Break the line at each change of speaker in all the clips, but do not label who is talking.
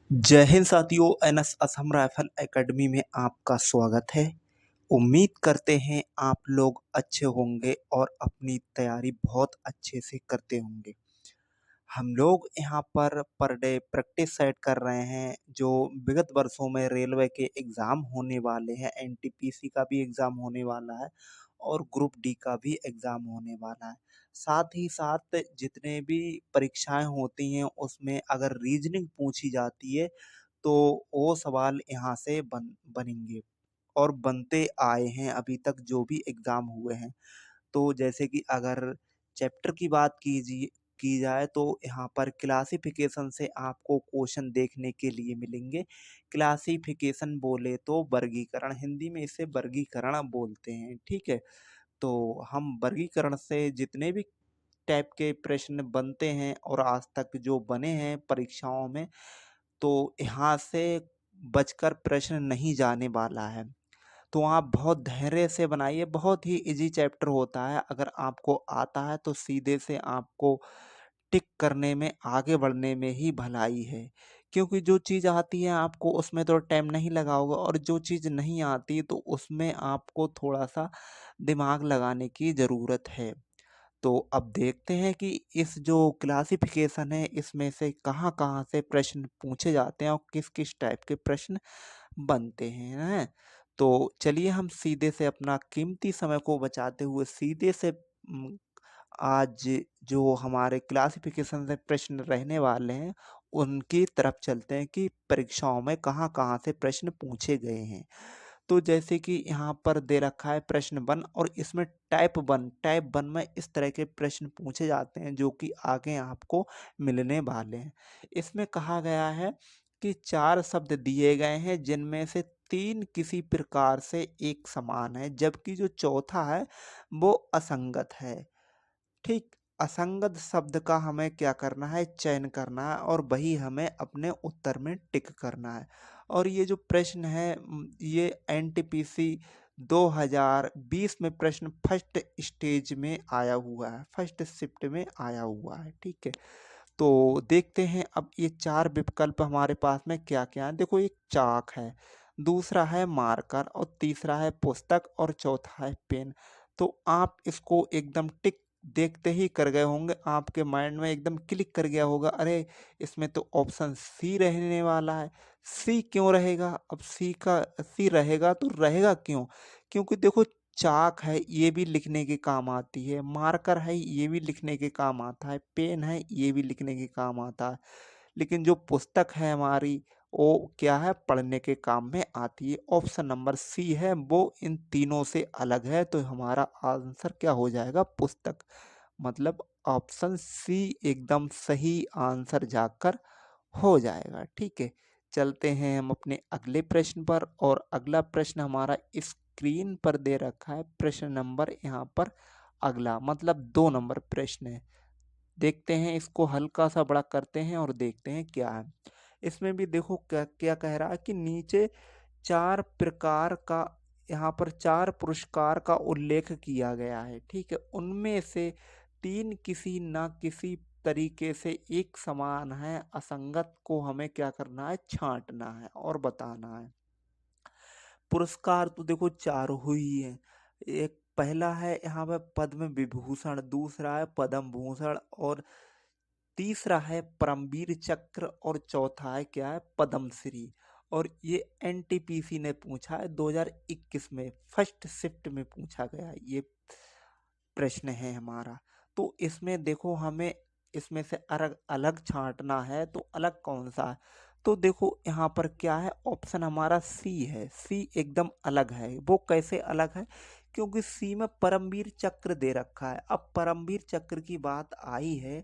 जय हिंद साथियों। NS Assam rifle academy में आपका स्वागत है। उम्मीद करते हैं आप लोग अच्छे होंगे और अपनी तैयारी बहुत अच्छे से करते होंगे। हम लोग यहाँ पर डे प्रैक्टिस सेट कर रहे हैं। जो विगत वर्षों में रेलवे के एग्ज़ाम होने वाले हैं, एनटीपीसी का भी एग्ज़ाम होने वाला है और ग्रुप डी का भी एग्ज़ाम होने वाला है। साथ ही साथ जितने भी परीक्षाएं होती हैं उसमें अगर रीजनिंग पूछी जाती है तो वो सवाल यहाँ से बनेंगे और बनते आए हैं अभी तक जो भी एग्ज़ाम हुए हैं। तो जैसे कि अगर चैप्टर की बात की जाए तो यहाँ पर क्लासिफिकेशन से आपको क्वेश्चन देखने के लिए मिलेंगे। क्लासिफिकेशन बोले तो वर्गीकरण, हिंदी में इसे वर्गीकरण बोलते हैं, ठीक है। तो हम वर्गीकरण से जितने भी टाइप के प्रश्न बनते हैं और आज तक जो बने हैं परीक्षाओं में, तो यहाँ से बचकर प्रश्न नहीं जाने वाला है। तो आप बहुत धैर्य से बनाइए। बहुत ही इजी चैप्टर होता है। अगर आपको आता है तो सीधे से आपको टिक करने में, आगे बढ़ने में ही भलाई है। क्योंकि जो चीज़ आती है आपको उसमें तो टाइम नहीं लगा होगा और जो चीज़ नहीं आती तो उसमें आपको थोड़ा-सा दिमाग लगाने की ज़रूरत है। तो अब देखते हैं कि इस जो क्लासिफिकेशन है इसमें से कहाँ-कहाँ से प्रश्न पूछे जाते हैं और किस-किस टाइप के प्रश्न बनते हैं। तो चलिए हम सीधे से अपना कीमती समय को बचाते हुए सीधे से आज जो हमारे क्लासिफिकेशन से प्रश्न रहने वाले हैं उनकी तरफ चलते हैं कि परीक्षाओं में कहाँ-कहाँ से प्रश्न पूछे गए हैं। तो जैसे कि यहाँ पर दे रखा है प्रश्न 1 और इसमें टाइप 1 में इस तरह के प्रश्न पूछे जाते हैं जो कि आगे आपको मिलने वाले हैं। इसमें कहा गया है कि 4 शब्द दिए गए हैं जिनमें से 3 किसी प्रकार से एक समान है जबकि जो चौथा है वो असंगत है। ठीक, असंगत शब्द का हमें क्या करना है, चयन करना है और वही हमें अपने उत्तर में टिक करना है। और ये जो प्रश्न है ये एनटीपीसी 2020 में प्रश्न फर्स्ट स्टेज में आया हुआ है, फर्स्ट शिफ्ट में आया हुआ है, ठीक है। तो देखते हैं अब ये 4 विकल्प हमारे पास में क्या-क्या हैं। देखो एक चाक है, दूसरा है मार्कर और तीसरा है पुस्तक और चौथा है पेन। तो आप इसको एकदम टिक देखते ही कर गए होंगे, आपके माइंड में एकदम क्लिक कर गया होगा, अरे इसमें तो ऑप्शन सी रहने वाला है। सी क्यों रहेगा? अब सी रहेगा तो रहेगा क्यों? क्योंकि देखो चाक है ये भी लिखने के काम आती है, मार्कर है ये भी लिखने के काम आता है, पेन है ये भी लिखने के काम आता है। लेकिन जो पुस्तक है हमारी वो क्या है, पढ़ने के काम में आती है। ऑप्शन नंबर सी है वो इन तीनों से अलग है तो हमारा आंसर क्या हो जाएगा, पुस्तक। मतलब ऑप्शन सी एकदम सही आंसर जाकर हो जाएगा, ठीक है। चलते हैं हम अपने अगले प्रश्न पर और अगला प्रश्न हमारा स्क्रीन पर दे रखा है। प्रश्न नंबर यहाँ पर अगला मतलब 2 नंबर प्रश्न है। देखते हैं इसको हल्का सा बड़ा करते हैं और देखते हैं क्या है। इसमें भी देखो क्या क्या कह रहा है कि नीचे 4 प्रकार का, यहाँ पर 4 पुरस्कार का उल्लेख किया गया है, ठीक है। उनमें से 3 किसी न किसी तरीके से एक समान है, असंगत को हमें क्या करना है, छाँटना है और बताना है। पुरस्कार तो देखो 4 ही हैं। एक पहला है यहाँ पे पद्म विभूषण, दूसरा है पद्म भूषण और तीसरा है परमवीर चक्र और चौथा है क्या है, पद्मश्री। और ये एनटीपीसी ने पूछा है 2021 में, फर्स्ट शिफ्ट में पूछा गया है ये प्रश्न है हमारा। तो इसमें देखो हमें इसमें से अलग अलग छांटना है तो अलग कौन सा है। तो देखो यहाँ पर क्या है, ऑप्शन हमारा सी है। सी एकदम अलग है। वो कैसे अलग है, क्योंकि सी में परमवीर चक्र दे रखा है। अब परमवीर चक्र की बात आई है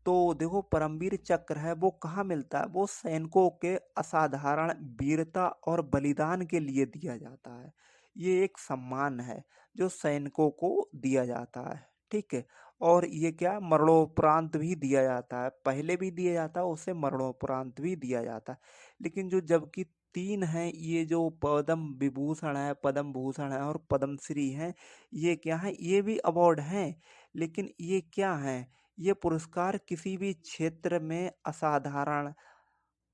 तो देखो परमवीर चक्र है वो कहाँ मिलता है, वो सैनिकों के असाधारण वीरता और बलिदान के लिए दिया जाता है। ये एक सम्मान है जो सैनिकों को दिया जाता है, ठीक है। और ये क्या, मरणोपरांत भी दिया जाता है, पहले भी दिया जाता है उसे मरणोपरांत भी दिया जाता है। लेकिन जो जबकि 3 हैं, ये जो पद्म विभूषण है, पद्म भूषण है और पद्मश्री है, ये क्या है, ये भी अवार्ड हैं। लेकिन ये क्या है, ये पुरस्कार किसी भी क्षेत्र में असाधारण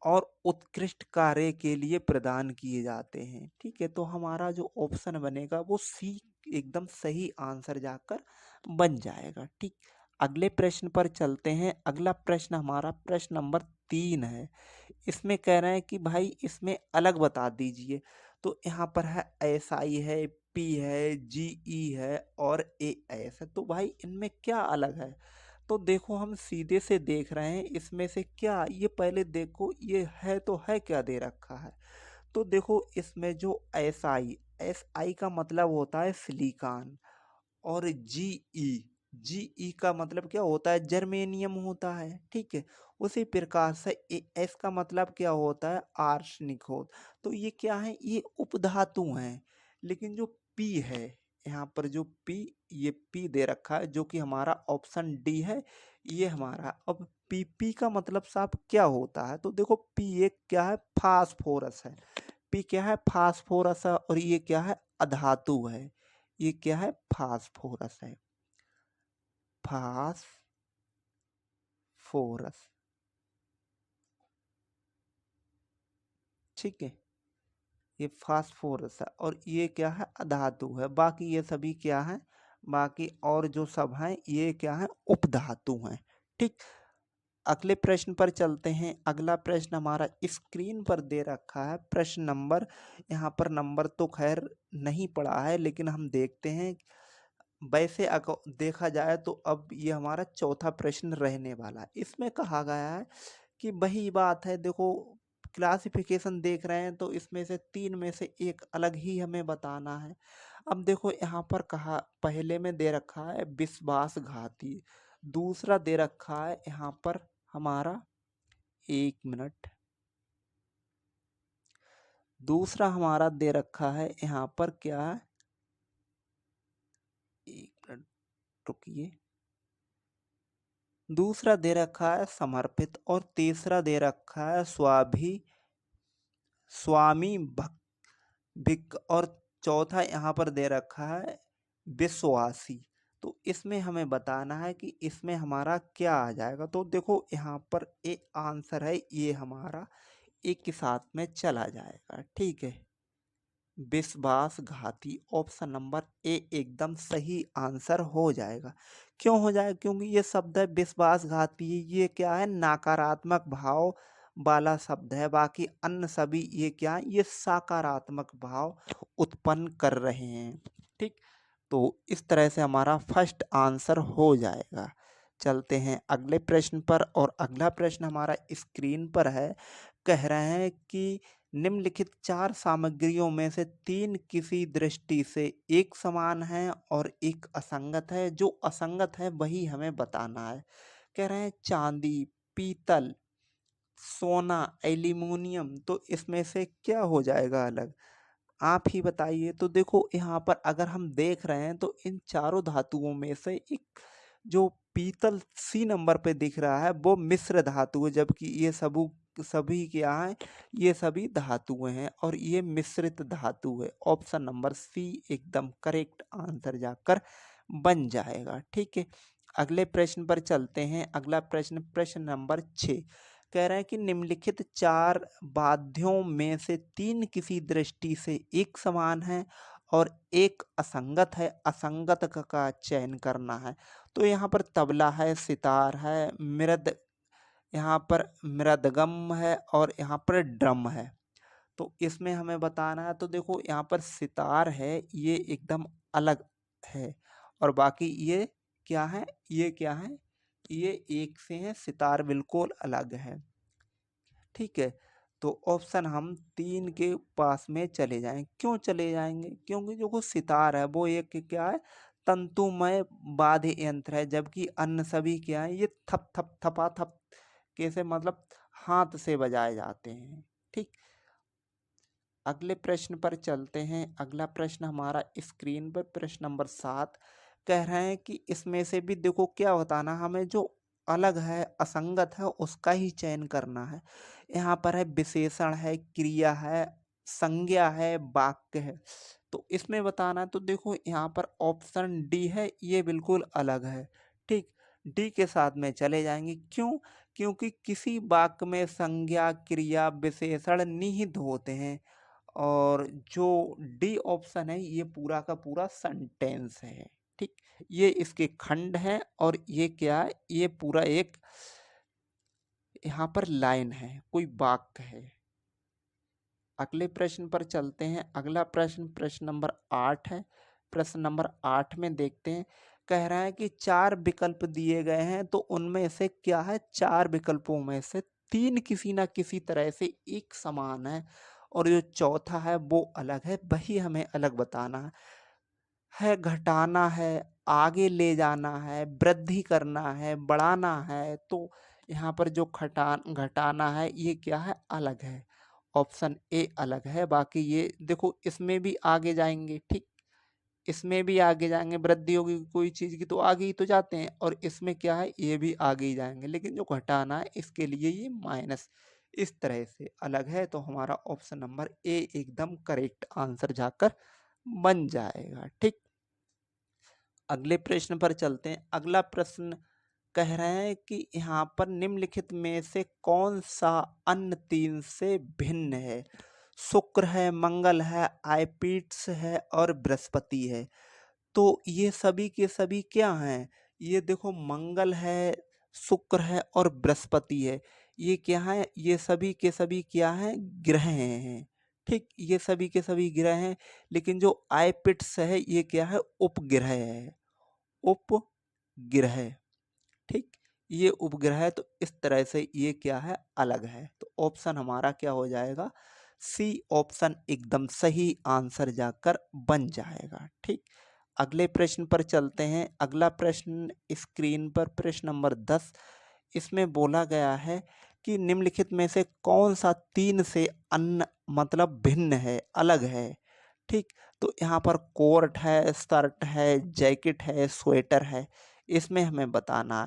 और उत्कृष्ट कार्य के लिए प्रदान किए जाते हैं। ठीक है, तो हमारा जो ऑप्शन बनेगा वो सी एकदम सही आंसर जाकर बन जाएगा। ठीक, अगले प्रश्न पर चलते हैं। अगला प्रश्न हमारा प्रश्न नंबर 3 है। इसमें कह रहे हैं कि भाई इसमें अलग बता दीजिए। तो यहाँ पर है एसआई है, पी है, जीई है और एएस है। तो भाई इनमें क्या अलग है? तो देखो हम सीधे से देख रहे हैं इसमें से क्या, ये पहले देखो ये है तो है क्या दे रखा है। तो देखो इसमें जो एसआई, एसआई का मतलब होता है सिलिकॉन, और जीई, जीई का मतलब क्या होता है? जर्मेनियम होता है। ठीक है, उसी प्रकार से एस का मतलब क्या होता है? आर्सेनिक हो। तो ये क्या है? ये उपधातु हैं। लेकिन जो पी है, यहाँ पर जो पी, ये पी दे रखा है जो कि हमारा ऑप्शन डी है, ये हमारा। अब पी का मतलब साहब क्या होता है? तो देखो पी एक क्या है? फास्फोरस है। पी क्या है? फास्फोरस है। और ये क्या है? अधातु है। ये क्या है? फास्फोरस है। फास्फोरस। ठीक है, ये फास्फोरस है और ये क्या है? अधातु है। बाकी ये सभी क्या है? बाकी और जो सब हैं ये क्या है? उपधातु हैं। ठीक, अगले प्रश्न पर चलते हैं। अगला प्रश्न हमारा स्क्रीन पर दे रखा है। प्रश्न नंबर, यहाँ पर नंबर तो खैर नहीं पड़ा है लेकिन हम देखते हैं। वैसे देखा जाए तो अब ये हमारा चौथा प्रश्न रहने वाला है। इसमें कहा गया है कि वही बात है, देखो क्लासिफिकेशन देख रहे हैं तो इसमें से 3 में से एक अलग ही हमें बताना है। अब देखो यहाँ पर कहा, पहले में दे रखा है विश्वासघाती, दूसरा दे रखा है यहाँ पर हमारा, 1 मिनट, दूसरा हमारा दे रखा है यहाँ पर क्या है? 1 मिनट रुकिए। दूसरा दे रखा है समर्पित और तीसरा दे रखा है स्वामी भिक और चौथा यहाँ पर दे रखा है विश्वासी। तो इसमें हमें बताना है कि इसमें हमारा क्या आ जाएगा। तो देखो यहाँ पर एक आंसर है, ये हमारा एक के साथ में चला जाएगा। ठीक है, विश्वासघाती, ऑप्शन नंबर ए एकदम सही आंसर हो जाएगा। क्यों हो जाएगा? क्योंकि ये शब्द है विश्वासघाती, ये क्या है? नकारात्मक भाव वाला शब्द है। बाकी अन्य सभी ये क्या है? ये सकारात्मक भाव उत्पन्न कर रहे हैं। ठीक, तो इस तरह से हमारा फर्स्ट आंसर हो जाएगा। चलते हैं अगले प्रश्न पर, और अगला प्रश्न हमारा स्क्रीन पर है। कह रहे हैं कि निम्नलिखित 4 सामग्रियों में से 3 किसी दृष्टि से एक समान है और एक असंगत है। जो असंगत है वही हमें बताना है। कह रहे हैं चांदी, पीतल, सोना, एल्यूमिनियम। तो इसमें से क्या हो जाएगा अलग? आप ही बताइए। तो देखो यहाँ पर अगर हम देख रहे हैं तो इन चारों धातुओं में से एक जो पीतल सी नंबर पे दिख रहा है वो मिश्र धातु है, जबकि ये सभी क्या है? ये सभी धातुएं हैं और ये मिश्रित धातु है। ऑप्शन नंबर सी एकदम करेक्ट आंसर जाकर बन जाएगा। ठीक है, अगले प्रश्न पर चलते हैं। अगला प्रश्न प्रश्न नंबर 6 कह रहे हैं कि निम्नलिखित 4 वाद्यों में से 3 किसी दृष्टि से एक समान है और एक असंगत है। असंगत का चयन करना है। तो यहाँ पर तबला है, सितार है, यहाँ पर मृदगम है और यहाँ पर ड्रम है। तो इसमें हमें बताना है। तो देखो यहाँ पर सितार है, ये एकदम अलग है, और बाकी ये क्या है? ये क्या है? ये एक से है, सितार बिल्कुल अलग है। ठीक है, तो ऑप्शन हम 3 के पास में चले जाएं। क्यों चले जाएंगे? क्योंकि जो वो सितार है वो एक क्या है? तंतुमय वाद्य यंत्र है, जबकि अन्य सभी क्या है? ये थप थप थपा थप कैसे, मतलब हाथ से बजाए जाते हैं। ठीक, अगले प्रश्न पर चलते हैं। अगला प्रश्न हमारा स्क्रीन पर प्रश्न नंबर 7 कह रहे हैं कि इसमें से भी देखो क्या बताना हमें, जो अलग है, असंगत है, उसका ही चयन करना है। यहाँ पर है विशेषण है, क्रिया है, संज्ञा है, वाक्य है। तो इसमें बताना है। तो देखो यहाँ पर ऑप्शन डी है, ये बिल्कुल अलग है। ठीक, डी के साथ में चले जाएंगे। क्यों? क्योंकि किसी वाक्य में संज्ञा, क्रिया, विशेषण निहित होते हैं और जो डी ऑप्शन है ये पूरा का पूरा सेंटेंस है। ठीक, ये इसके खंड हैं और ये क्या है, ये पूरा एक यहाँ पर लाइन है, कोई वाक्य है। अगले प्रश्न पर चलते हैं। अगला प्रश्न प्रश्न नंबर 8 है। प्रश्न नंबर 8 में देखते हैं, कह रहा है कि 4 विकल्प दिए गए हैं तो उनमें से क्या है, 4 विकल्पों में से 3 किसी ना किसी तरह से एक समान है और जो चौथा है वो अलग है, वही हमें अलग बताना है। घटाना है, आगे ले जाना है, वृद्धि करना है, बढ़ाना है। तो यहाँ पर जो घटाना है ये क्या है, अलग है। ऑप्शन ए अलग है। बाकी ये देखो इसमें भी आगे जाएंगे, ठीक, इसमें भी आगे जाएंगे, वृद्धि होगी कोई चीज की तो आगे ही तो जाते हैं, और इसमें क्या है, ये भी आगे ही जाएंगे। लेकिन जो घटाना है इसके लिए ये माइनस इस तरह से अलग है। तो हमारा ऑप्शन नंबर ए एकदम करेक्ट आंसर जाकर बन जाएगा। ठीक, अगले प्रश्न पर चलते हैं। अगला प्रश्न कह रहे हैं कि यहाँ पर निम्नलिखित में से कौन सा अन्य 3 से भिन्न है। शुक्र है, मंगल है, आइपिट्स है और बृहस्पति है। तो ये सभी के सभी क्या हैं, ये देखो मंगल है, शुक्र है और बृहस्पति है। ये क्या है, ये सभी के सभी क्या हैं, ग्रह हैं। ठीक, ये सभी के सभी ग्रह हैं। लेकिन जो आइपिट्स है ये क्या है, उपग्रह है, उपग्रह। ठीक, ये उपग्रह है। तो इस तरह से ये क्या है, अलग है। तो ऑप्शन हमारा क्या हो जाएगा, सी ऑप्शन एकदम सही आंसर जाकर बन जाएगा। ठीक, अगले प्रश्न पर चलते हैं। अगला प्रश्न स्क्रीन पर प्रश्न नंबर 10। इसमें बोला गया है कि निम्नलिखित में से कौन सा 3 से अन्य मतलब भिन्न है, अलग है। ठीक, तो यहाँ पर कोट है, शर्ट है, जैकेट है, स्वेटर है, इसमें हमें बताना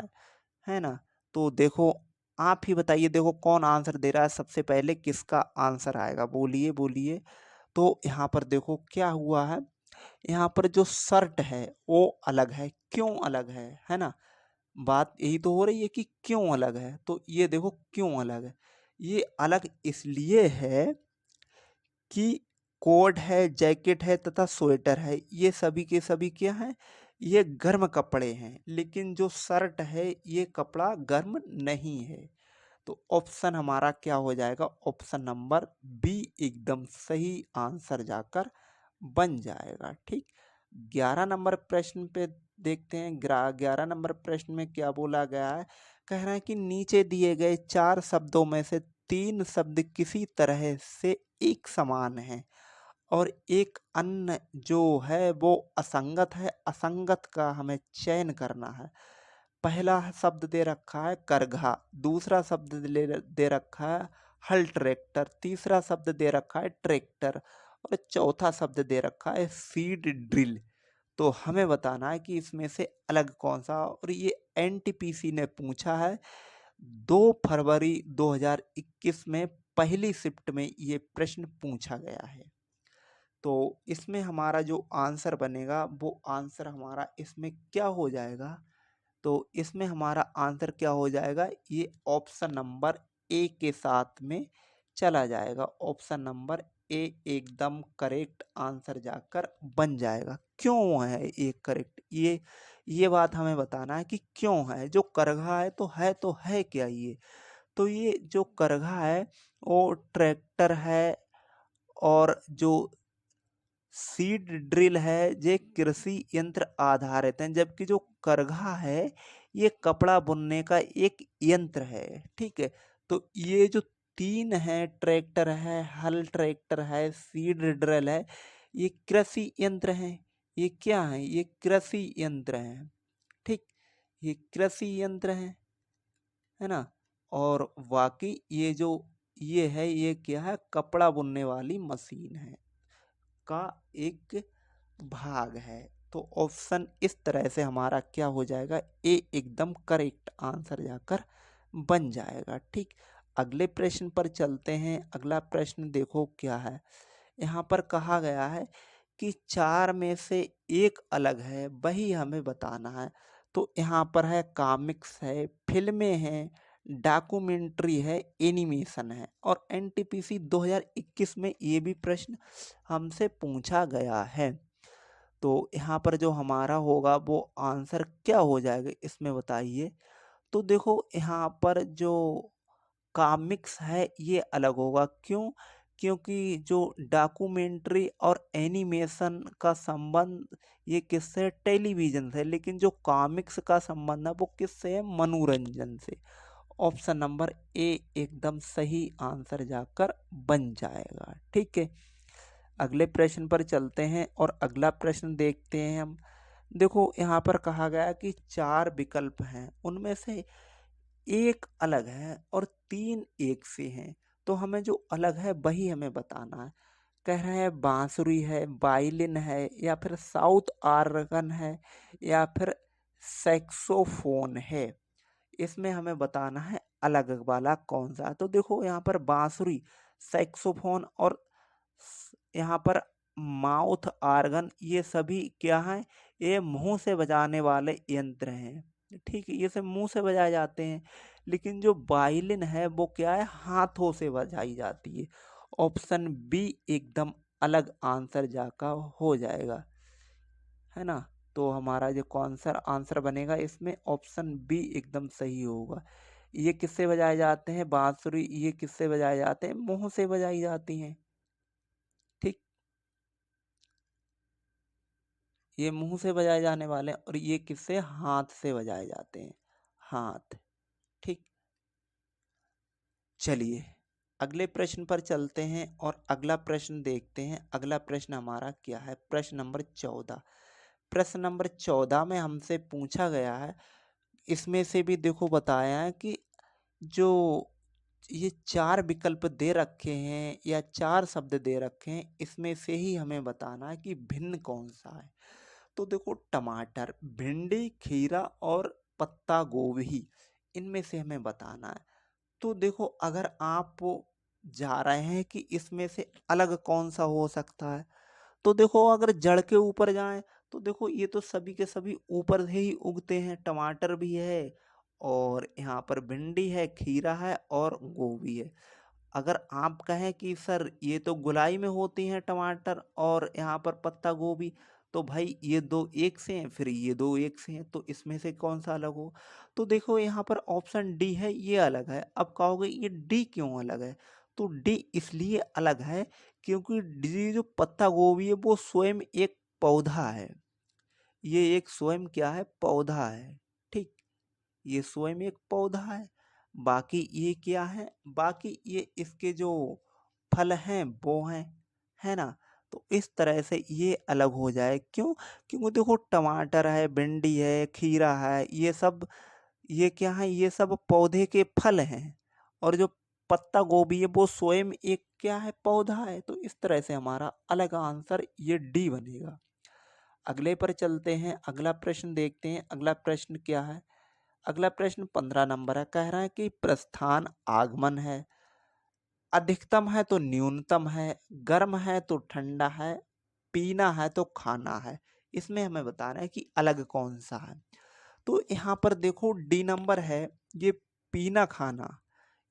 है ना। तो देखो आप ही बताइए, देखो कौन आंसर दे रहा है, सबसे पहले किसका आंसर आएगा, बोलिए बोलिए। तो यहाँ पर देखो क्या हुआ है, यहाँ पर जो शर्ट है वो अलग है। क्यों अलग है ना। बात यही तो हो रही है कि क्यों अलग है। तो ये देखो क्यों अलग है, ये अलग इसलिए है कि कोट है, जैकेट है तथा स्वेटर है, ये सभी के सभी क्या हैं, ये गर्म कपड़े हैं। लेकिन जो शर्ट है ये कपड़ा गर्म नहीं है। तो ऑप्शन हमारा क्या हो जाएगा, ऑप्शन नंबर बी एकदम सही आंसर जाकर बन जाएगा। ठीक, 11 नंबर प्रश्न पे देखते हैं। 11 नंबर प्रश्न में क्या बोला गया है, कह रहा है कि नीचे दिए गए 4 शब्दों में से 3 शब्द किसी तरह से एक समान है और एक अन्य जो है वो असंगत है। असंगत का हमें चयन करना है। पहला शब्द दे रखा है करघा, दूसरा शब्द दे रखा है हल ट्रैक्टर, तीसरा शब्द दे रखा है ट्रैक्टर और चौथा शब्द दे रखा है सीड ड्रिल। तो हमें बताना है कि इसमें से अलग कौन सा। और ये एनटीपीसी ने पूछा है 2 फरवरी 2021 में पहली शिफ्ट में ये प्रश्न पूछा गया है। तो इसमें हमारा जो आंसर बनेगा वो आंसर हमारा इसमें क्या हो जाएगा, तो इसमें हमारा आंसर क्या हो जाएगा, ये ऑप्शन नंबर ए के साथ में चला जाएगा। ऑप्शन नंबर ए एकदम करेक्ट आंसर जाकर बन जाएगा। क्यों है ये करेक्ट, ये बात हमें बताना है कि क्यों है। जो करघा है तो है क्या ये, तो ये जो करघा है वो ट्रैक्टर है और जो सीड ड्रिल है ये कृषि यंत्र आधारित हैं, जबकि जो करघा है ये कपड़ा बुनने का एक यंत्र है। ठीक है, तो ये जो 3 है, ट्रैक्टर है, हल ट्रैक्टर है, सीड ड्रिल है, ये कृषि यंत्र हैं। ये क्या है, ये कृषि यंत्र हैं। ठीक, ये कृषि यंत्र हैं, है ना। और वाकई ये जो ये है ये क्या है, कपड़ा बुनने वाली मशीन है का एक भाग है। तो ऑप्शन इस तरह से हमारा क्या हो जाएगा, ए एकदम करेक्ट आंसर जाकर बन जाएगा। ठीक, अगले प्रश्न पर चलते हैं। अगला प्रश्न देखो क्या है, यहाँ पर कहा गया है कि 4 में से एक अलग है, वही हमें बताना है। तो यहाँ पर है कॉमिक्स है, फिल्में हैं, डॉक्यूमेंट्री है, एनिमेशन है। और एनटीपीसी 2021 में ये भी प्रश्न हमसे पूछा गया है। तो यहाँ पर जो हमारा होगा वो आंसर क्या हो जाएगा इसमें बताइए। तो देखो यहाँ पर जो कॉमिक्स है ये अलग होगा, क्यों? क्योंकि जो डॉक्यूमेंट्री और एनिमेशन का संबंध ये किससे है? टेलीविजन से। लेकिन जो कॉमिक्स का संबंध है वो किससे है? मनोरंजन से। ऑप्शन नंबर ए एकदम सही आंसर जाकर बन जाएगा। ठीक है, अगले प्रश्न पर चलते हैं और अगला प्रश्न देखते हैं हम। देखो यहाँ पर कहा गया कि 4 विकल्प हैं, उनमें से एक अलग है और 3 एक से हैं। तो हमें जो अलग है वही हमें बताना है। कह रहे हैं बांसुरी है, वायलिन है, या फिर साउथ आर्गन है, या फिर सैक्सोफोन है। इसमें हमें बताना है अलग वाला कौन सा है। तो देखो यहाँ पर बांसुरी, सैक्सोफोन और यहाँ पर माउथ आर्गन, ये सभी क्या हैं? ये मुंह से बजाने वाले यंत्र हैं। ठीक है, ये सब मुंह से बजाए जाते हैं। लेकिन जो वायलिन है वो क्या है? हाथों से बजाई जाती है। ऑप्शन बी एकदम अलग आंसर जाकर हो जाएगा, है ना। तो हमारा जो कौन सा आंसर बनेगा इसमें? ऑप्शन बी एकदम सही होगा। ये किससे बजाए जाते हैं? बांसुरी ये किससे बजाए जाते हैं? मुंह से बजाई जाती हैं। ठीक, ये मुंह से बजाए जाने वाले हैं, और ये किससे? हाथ से बजाए जाते हैं, हाथ। ठीक, चलिए अगले प्रश्न पर चलते हैं और अगला प्रश्न देखते हैं। अगला प्रश्न हमारा क्या है? प्रश्न नंबर 14। प्रश्न नंबर 14 में हमसे पूछा गया है, इसमें से भी देखो बताया है कि जो ये 4 विकल्प दे रखे हैं या 4 शब्द दे रखे हैं, इसमें से ही हमें बताना है कि भिन्न कौन सा है। तो देखो टमाटर, भिंडी, खीरा और पत्ता गोभी, इनमें से हमें बताना है। तो देखो अगर आप जा रहे हैं कि इसमें से अलग कौन सा हो सकता है, तो देखो अगर जड़ के ऊपर जाएं तो देखो ये तो सभी के सभी ऊपर से ही उगते हैं। टमाटर भी है, और यहाँ पर भिंडी है, खीरा है और गोभी है। अगर आप कहें कि सर ये तो गुलाई में होती हैं टमाटर और यहाँ पर पत्ता गोभी, तो भाई ये दो एक से हैं, फिर ये दो एक से हैं, तो इसमें से कौन सा अलग हो? तो देखो यहाँ पर ऑप्शन डी है, ये अलग है। अब कहोगे ये डी क्यों अलग है? तो डी इसलिए अलग है क्योंकि डी जो पत्ता गोभी है वो स्वयं एक पौधा है। ये एक स्वयं क्या है? पौधा है। ठीक, ये स्वयं एक पौधा है। बाकी ये क्या है? बाकी ये इसके जो फल हैं वो हैं, है ना। तो इस तरह से ये अलग हो जाए, क्यों? क्योंकि देखो टमाटर है, भिंडी है, खीरा है, ये सब ये क्या है? ये सब पौधे के फल हैं। और जो पत्ता गोभी है वो स्वयं एक क्या है? पौधा है। तो इस तरह से हमारा अलग आंसर ये डी बनेगा। अगले पर चलते हैं, अगला प्रश्न देखते हैं। अगला प्रश्न क्या है? अगला प्रश्न 15 नंबर है। कह रहा है कि प्रस्थान आगमन है, अधिकतम है तो न्यूनतम है, गर्म है तो ठंडा है, पीना है तो खाना है। इसमें हमें बताना है कि अलग कौन सा है। तो यहाँ पर देखो डी नंबर है, ये पीना खाना,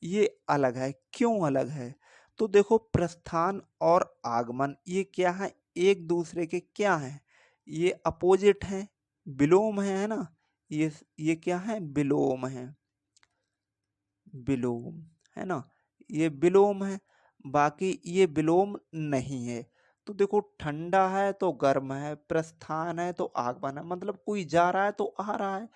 ये अलग है। क्यों अलग है? तो देखो प्रस्थान और आगमन ये क्या है? एक दूसरे के क्या है? ये अपोजिट हैं, विलोम है ना। ये क्या है? विलोम है, विलोम, है ना। ये विलोम है, बाकी ये विलोम नहीं है। तो देखो ठंडा है तो गर्म है, प्रस्थान है तो आगमन है, मतलब कोई जा रहा है तो आ रहा है,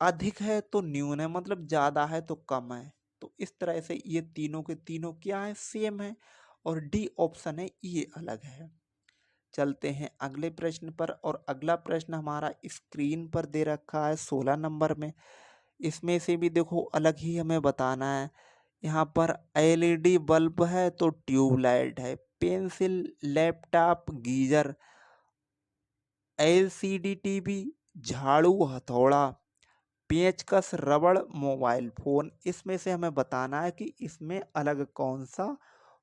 अधिक है तो न्यून है, मतलब ज्यादा है तो कम है। तो इस तरह से ये तीनों के तीनों क्या है? सेम है। और डी ऑप्शन है ये अलग है। चलते हैं अगले प्रश्न पर, और अगला प्रश्न हमारा स्क्रीन पर दे रखा है 16 नंबर में। इसमें से भी देखो अलग ही हमें बताना है। यहाँ पर एलईडी बल्ब है तो ट्यूबलाइट है, pencil, laptop, geyser, LCD TV, झाड़ू, हथौड़ा, पेचकस, रबड़, मोबाइल फोन, इसमें से हमें बताना है कि इसमें अलग कौन सा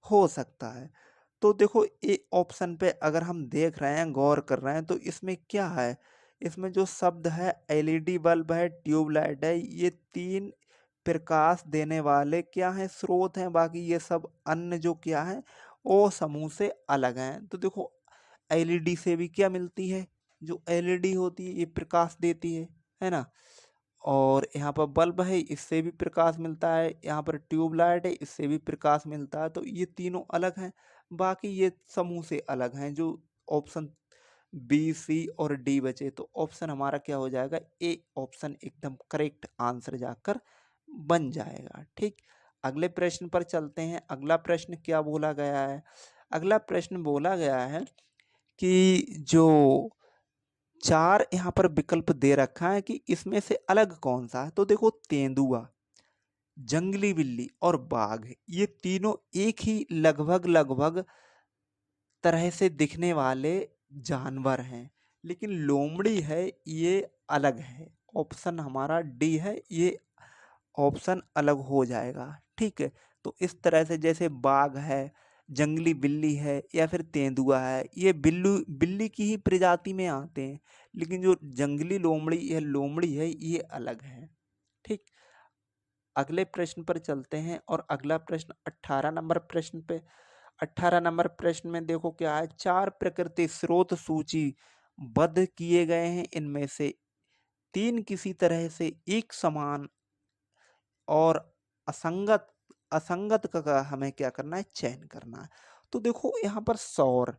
हो सकता है। तो देखो ए ऑप्शन पे अगर हम देख रहे हैं, गौर कर रहे हैं, तो इसमें क्या है? इसमें जो शब्द है एलईडी बल्ब है, ट्यूबलाइट है, ये तीन प्रकाश देने वाले क्या हैं, स्रोत हैं। बाकी ये सब अन्य जो क्या है वो समूह से अलग हैं। तो देखो एलईडी से भी क्या मिलती है, जो एलईडी होती है ये प्रकाश देती है ना। और यहाँ पर बल्ब है, इससे भी प्रकाश मिलता है। यहाँ पर ट्यूबलाइट है, इससे भी प्रकाश मिलता है। तो ये तीनों अलग हैं, बाकी ये समूह से अलग हैं। जो ऑप्शन बी, सी और डी बचे, तो ऑप्शन हमारा क्या हो जाएगा, ए ऑप्शन एकदम करेक्ट आंसर जाकर बन जाएगा। ठीक, अगले प्रश्न पर चलते हैं। अगला प्रश्न क्या बोला गया है, अगला प्रश्न बोला गया है कि जो चार यहाँ पर विकल्प दे रखा है कि इसमें से अलग कौन सा है। तो देखो तेंदुआ, जंगली बिल्ली और बाघ, ये तीनों एक ही लगभग लगभग तरह से दिखने वाले जानवर हैं, लेकिन लोमड़ी है ये अलग है। ऑप्शन हमारा डी है, ये ऑप्शन अलग हो जाएगा। ठीक है, तो इस तरह से जैसे बाघ है, जंगली बिल्ली है या फिर तेंदुआ है, ये बिल्लू बिल्ली की ही प्रजाति में आते हैं, लेकिन जो जंगली लोमड़ी या लोमड़ी है ये अलग है। ठीक, अगले प्रश्न पर चलते हैं और अगला प्रश्न 18 नंबर प्रश्न पे। 18 नंबर प्रश्न में देखो क्या है, चार प्रकृति स्रोत सूचीबद्ध किए गए हैं, इनमें से तीन किसी तरह से एक समान और असंगत असंगत का हमें क्या करना है, चयन करना है। तो देखो यहाँ पर सौर,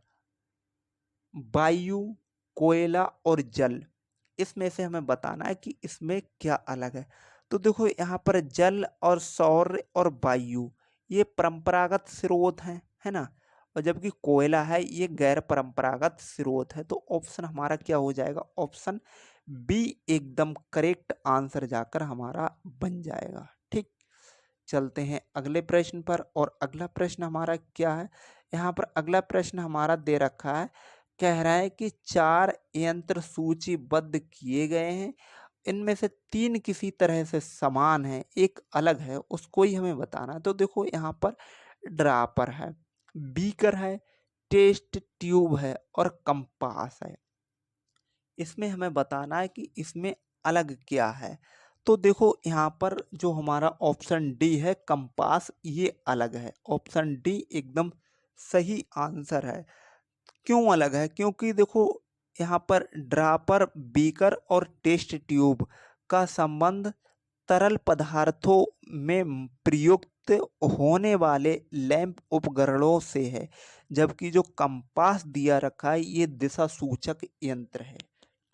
वायु, कोयला और जल, इसमें से हमें बताना है कि इसमें क्या अलग है। तो देखो यहाँ पर जल और सौर और वायु ये परंपरागत स्रोत हैं, है ना। और जबकि कोयला है ये गैर परंपरागत स्रोत है। तो ऑप्शन हमारा क्या हो जाएगा, ऑप्शन बी एकदम करेक्ट आंसर जाकर हमारा बन जाएगा। ठीक, चलते हैं अगले प्रश्न पर। और अगला प्रश्न हमारा क्या है, यहाँ पर अगला प्रश्न हमारा दे रखा है, कह रहा है कि चार यंत्र सूचीबद्ध किए गए हैं, इनमें से तीन किसी तरह से समान है, एक अलग है, उसको ही हमें बताना है। तो देखो यहाँ पर ड्रापर है, बीकर है, टेस्ट ट्यूब है और कंपास है। इसमें हमें बताना है कि इसमें अलग क्या है। तो देखो यहाँ पर जो हमारा ऑप्शन डी है कंपास, ये अलग है। ऑप्शन डी एकदम सही आंसर है। क्यों अलग है, क्योंकि देखो यहाँ पर ड्रापर, बीकर और टेस्ट ट्यूब का संबंध तरल पदार्थों में प्रयुक्त होने वाले लैंप उपकरणों से है, जबकि जो कंपास दिया रखा है ये दिशा सूचक यंत्र है।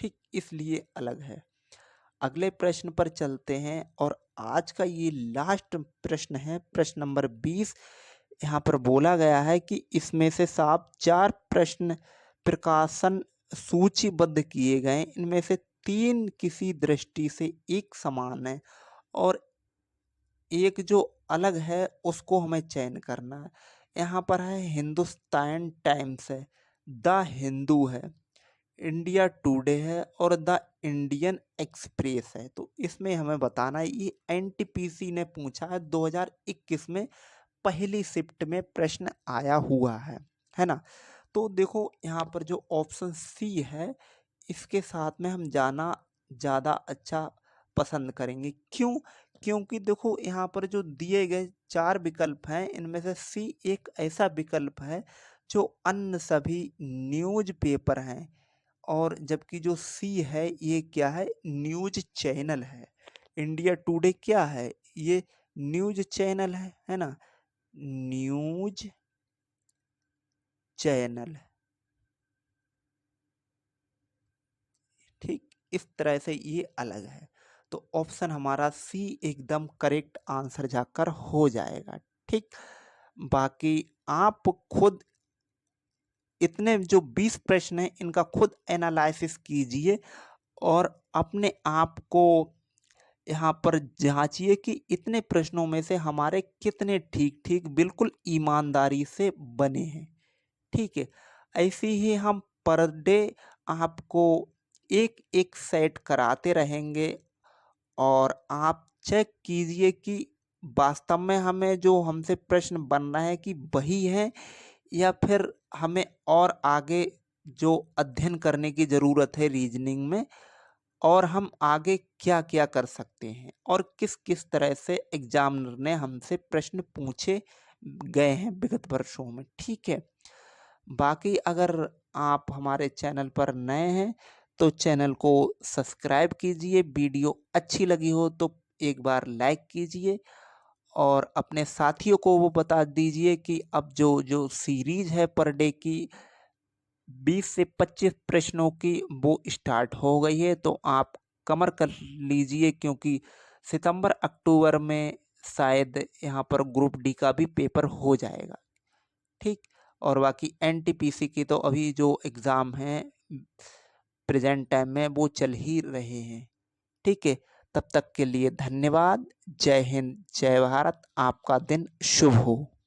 ठीक, इसलिए अलग है। अगले प्रश्न पर चलते हैं और आज का ये लास्ट प्रश्न है, प्रश्न नंबर 20। यहाँ पर बोला गया है कि इसमें से साफ चार प्रश्न प्रकाशन सूचीबद्ध किए गए, इनमें से तीन किसी दृष्टि से एक समान है और एक जो अलग है उसको हमें चयन करना है। यहाँ पर है हिंदुस्तान टाइम्स है, द हिंदू है, इंडिया टुडे है और द इंडियन एक्सप्रेस है। तो इसमें हमें बताना है, ये एनटीपीसी ने पूछा है 2021 में, पहली शिफ्ट में प्रश्न आया हुआ है ना। तो देखो यहाँ पर जो ऑप्शन सी है इसके साथ में हम जाना ज़्यादा अच्छा पसंद करेंगे। क्यों, क्योंकि देखो यहाँ पर जो दिए गए चार विकल्प हैं इनमें से सी एक ऐसा विकल्प है जो अन्य सभी न्यूज पेपर हैं, और जबकि जो सी है ये क्या है, न्यूज चैनल है। इंडिया टुडे क्या है, ये न्यूज चैनल है ना, न्यूज चैनल। ठीक, इस तरह से ये अलग है। तो ऑप्शन हमारा सी एकदम करेक्ट आंसर जाकर हो जाएगा। ठीक, बाकी आप खुद इतने जो 20 प्रश्न हैं इनका खुद एनालिसिस कीजिए और अपने आप को यहाँ पर जांचिए कि इतने प्रश्नों में से हमारे कितने ठीक ठीक बिल्कुल ईमानदारी से बने हैं। ठीक है, ऐसे ही हम पर डे आपको एक एक सेट कराते रहेंगे और आप चेक कीजिए कि वास्तव में हमें जो हमसे प्रश्न बन रहा है कि वही है या फिर हमें और आगे जो अध्ययन करने की ज़रूरत है रीजनिंग में, और हम आगे क्या-क्या कर सकते हैं और किस-किस तरह से एग्ज़ामिनर ने हमसे प्रश्न पूछे गए हैं विगत वर्षों में, ठीक है? बाकी अगर आप हमारे चैनल पर नए हैं, तो चैनल को सब्सक्राइब कीजिए, वीडियो अच्छी लगी हो तो एक बार लाइक कीजिए और अपने साथियों को वो बता दीजिए कि अब जो सीरीज़ है पर डे की 20 से 25 प्रश्नों की वो स्टार्ट हो गई है, तो आप कमर कर लीजिए क्योंकि सितंबर-अक्टूबर में शायद यहाँ पर ग्रुप डी का भी पेपर हो जाएगा, ठीक? और बाकी एनटीपीसी की तो अभी जो एग्ज़ाम हैं प्रेज़ेंट टाइम में वो चल ही रहे हैं, ठीक है? तब तक के लिए धन्यवाद। जय हिंद, जय भारत। आपका दिन शुभ हो।